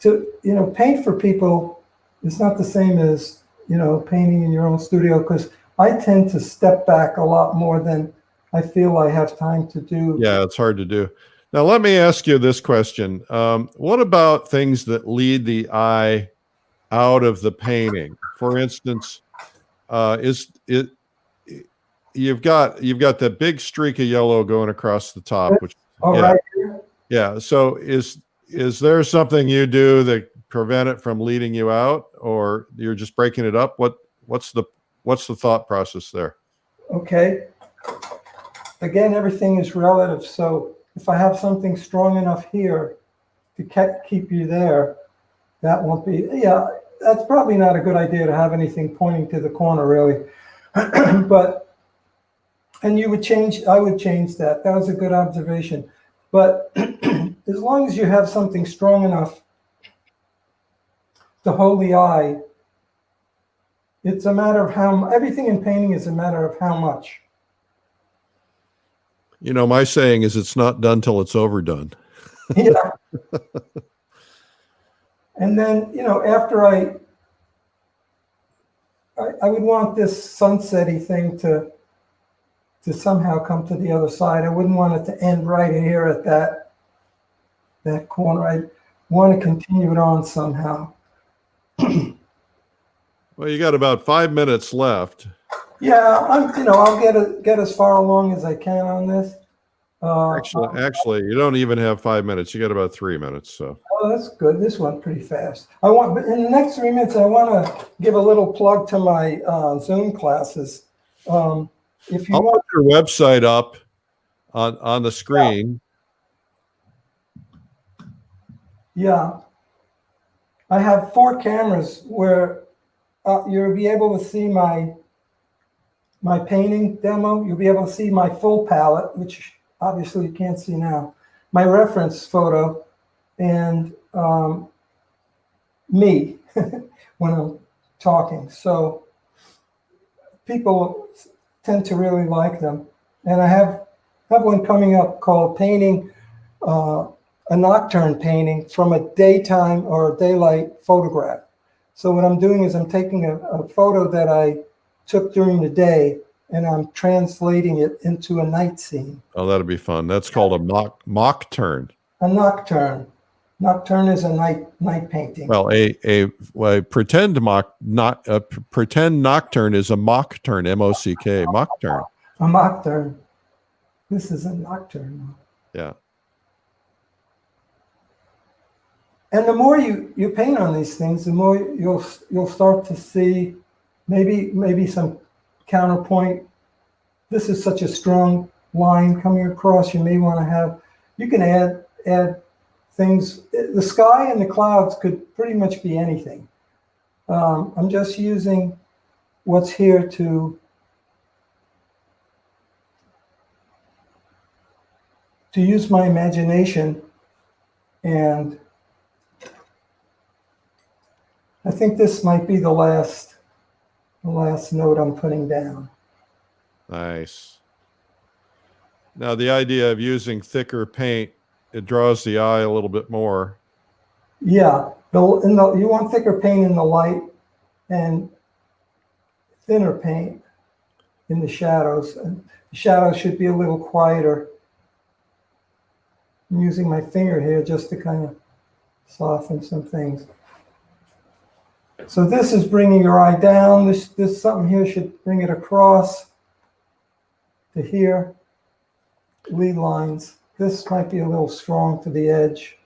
to paint for people. It's not the same as painting in your own studio, because I tend to step back a lot more than I feel I have time to do. Yeah, it's hard to do. Now, let me ask you this question. What about things that lead the eye out of the painting? For instance, you've got that big streak of yellow going across the top, which right. Yeah. So is there something you do that prevent it from leading you out, or you're just breaking it up? What's the thought process there? Okay. Again, everything is relative. So if I have something strong enough here to keep you there, that won't be. Yeah, that's probably not a good idea to have anything pointing to the corner, really. But and I would change that. That was a good observation. But as long as you have something strong enough to hold the eye, it's a matter of everything in painting is a matter of how much. My saying is, it's not done till it's overdone. Yeah. And then, after I would want this sunset-y thing to somehow come to the other side. I wouldn't want it to end right here at that corner. I want to continue it on somehow. Well, you got about 5 minutes left. Yeah, I'll get as far along as I can on this. Actually, you don't even have 5 minutes. You got about 3 minutes. So. Oh, that's good. This went pretty fast. But in the next 3 minutes, I want to give a little plug to my Zoom classes. If you I'll put your website up on the screen. Yeah. I have 4 cameras where you'll be able to see my my painting demo, you'll be able to see my full palette, which obviously you can't see now, my reference photo, and me when I'm talking. So people tend to really like them. And I have one coming up called painting, a nocturne painting from a daytime or a daylight photograph. So what I'm doing is I'm taking a photo that I took during the day and I'm translating it into a night scene. Oh, that'll be fun. That's called a mock turn. A nocturne. Nocturne is a night painting. Well, a pretend pretend nocturne is a mock turn, M-O-C-K, mock turn. A nocturne. This is a nocturne. Yeah. And the more you paint on these things, the more you'll start to see maybe some counterpoint. This is such a strong line coming across. You may want to have. You can add things. The sky and the clouds could pretty much be anything. I'm just using what's here to use my imagination, and I think this might be the last note I'm putting down. Nice. Now the idea of using thicker paint, it draws the eye a little bit more. Yeah, you want thicker paint in the light and thinner paint in the shadows. And the shadows should be a little quieter. I'm using my finger here just to kind of soften some things. So this is bringing your eye down. This something here should bring it across to here. Lead lines. This might be a little strong for the edge.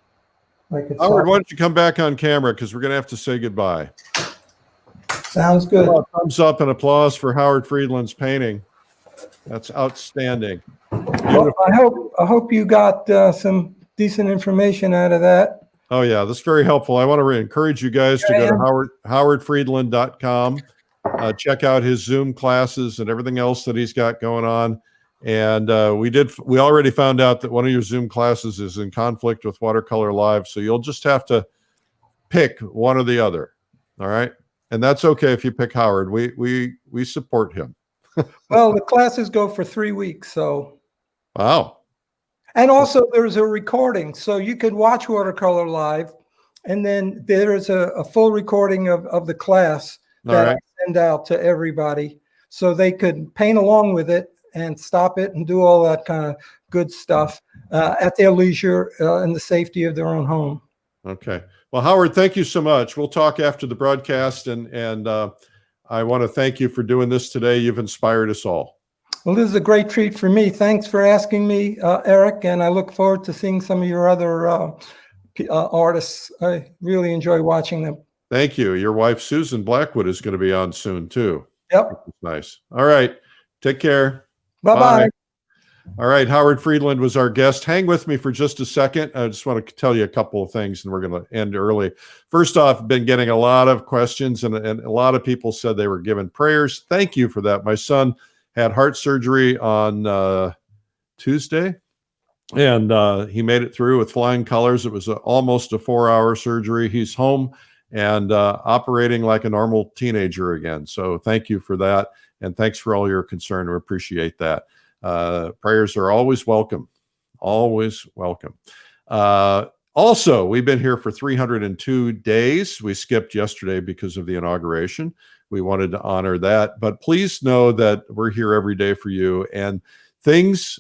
Howard, why don't you come back on camera because we're going to have to say goodbye. Sounds good. Thumbs up and applause for Howard Friedland's painting. That's outstanding. Well, I hope you got some decent information out of that. Oh, yeah, that's very helpful. I want to encourage you guys to go to howardfriedland.com, check out his Zoom classes and everything else that he's got going on. And we already found out that one of your Zoom classes is in conflict with Watercolor Live. So you'll just have to pick one or the other. All right. And that's okay if you pick Howard. We support him. Well, the classes go for 3 weeks. So. Wow. And also there's a recording, so you could watch Watercolor Live, and then there is a full recording of the class that I send out to everybody, so they could paint along with it and stop it and do all that kind of good stuff at their leisure in the safety of their own home. Okay. Well, Howard, thank you so much. We'll talk after the broadcast, and I want to thank you for doing this today. You've inspired us all. Well, this is a great treat for me. Thanks for asking me, Eric, and I look forward to seeing some of your other artists. I really enjoy watching them. Thank you. Your wife, Susan Blackwood, is going to be on soon, too. Yep. Nice. All right. Take care. Bye-bye. All right. Howard Friedland was our guest. Hang with me for just a second. I just want to tell you a couple of things, and we're going to end early. First off, I've been getting a lot of questions, and a lot of people said they were given prayers. Thank you for that. My son had heart surgery on Tuesday, and he made it through with flying colors. It was almost a 4-hour surgery. He's home and operating like a normal teenager again. So thank you for that, and thanks for all your concern. We appreciate that. Prayers are always welcome, always welcome. Also, we've been here for 302 days. We skipped yesterday because of the inauguration. We wanted to honor that, but please know that we're here every day for you, and things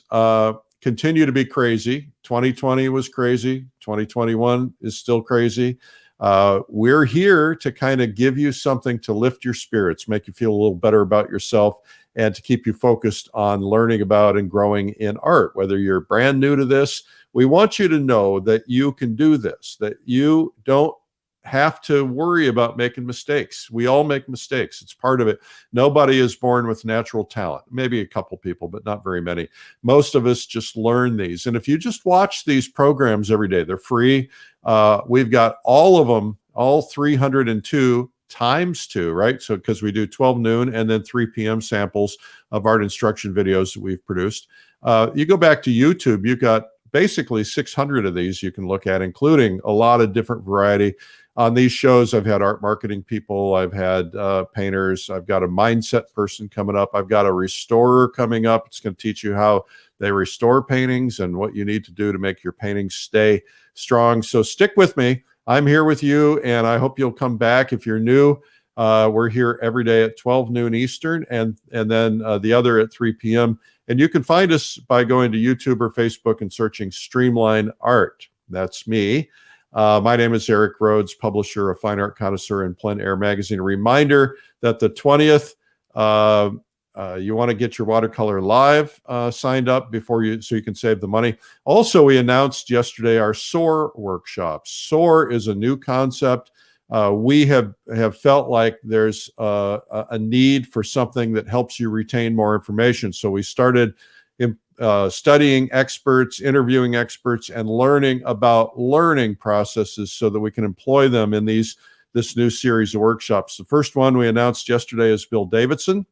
continue to be crazy. 2020 was crazy. 2021 is still crazy. We're here to kind of give you something to lift your spirits, make you feel a little better about yourself, and to keep you focused on learning about and growing in art. Whether you're brand new to this, we want you to know that you can do this, that you don't have to worry about making mistakes. We all make mistakes. It's part of it. Nobody is born with natural talent. Maybe a couple people, but not very many. Most of us just learn these. And if you just watch these programs every day, they're free. We've got all of them, all 302 times 2, right? So because we do 12 noon and then 3 p.m. samples of art instruction videos that we've produced. You go back to YouTube, you've got basically 600 of these you can look at, including a lot of different variety. On these shows, I've had art marketing people, I've had painters, I've got a mindset person coming up, I've got a restorer coming up. It's going to teach you how they restore paintings and what you need to do to make your paintings stay strong. So stick with me. I'm here with you, and I hope you'll come back. If you're new, we're here every day at 12 noon Eastern, and then the other at 3 p.m. And you can find us by going to YouTube or Facebook and searching Streamline Art. That's me. My name is Eric Rhoads, publisher of Fine Art Connoisseur and Plein Air Magazine. A reminder that the 20th, you want to get your watercolor live signed up so you can save the money. Also, we announced yesterday our SOAR workshops. SOAR is a new concept. We have felt like there's a need for something that helps you retain more information. So we started studying experts, interviewing experts, and learning about learning processes so that we can employ them in this new series of workshops. The first one we announced yesterday is Bill Davidson.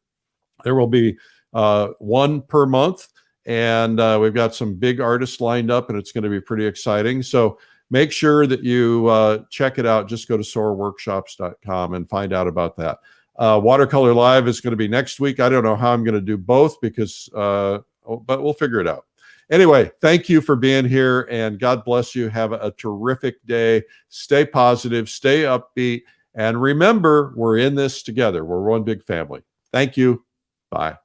There will be one per month, and we've got some big artists lined up, and it's going to be pretty exciting. So make sure that you check it out. Just go to soarworkshops.com and find out about that. Watercolor Live is going to be next week. I don't know how I'm going to do both because, but we'll figure it out. Anyway, thank you for being here, and God bless you. Have a terrific day. Stay positive, stay upbeat, and remember, we're in this together. We're one big family. Thank you. Bye.